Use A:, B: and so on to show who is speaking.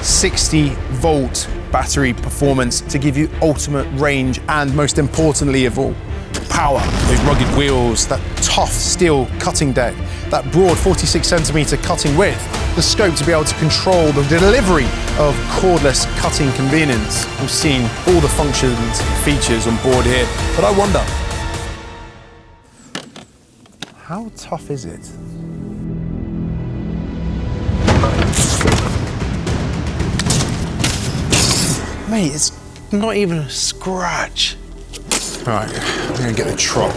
A: 60-volt battery performance to give you ultimate range and, most importantly of all, power. Those rugged wheels, that tough steel cutting deck, that broad 46cm cutting width, the scope to be able to control the delivery of cordless cutting convenience. We've seen all the functions and features on board here, but I wonder, how tough is it? Mate, it's not even a scratch. All right, I'm gonna get the truck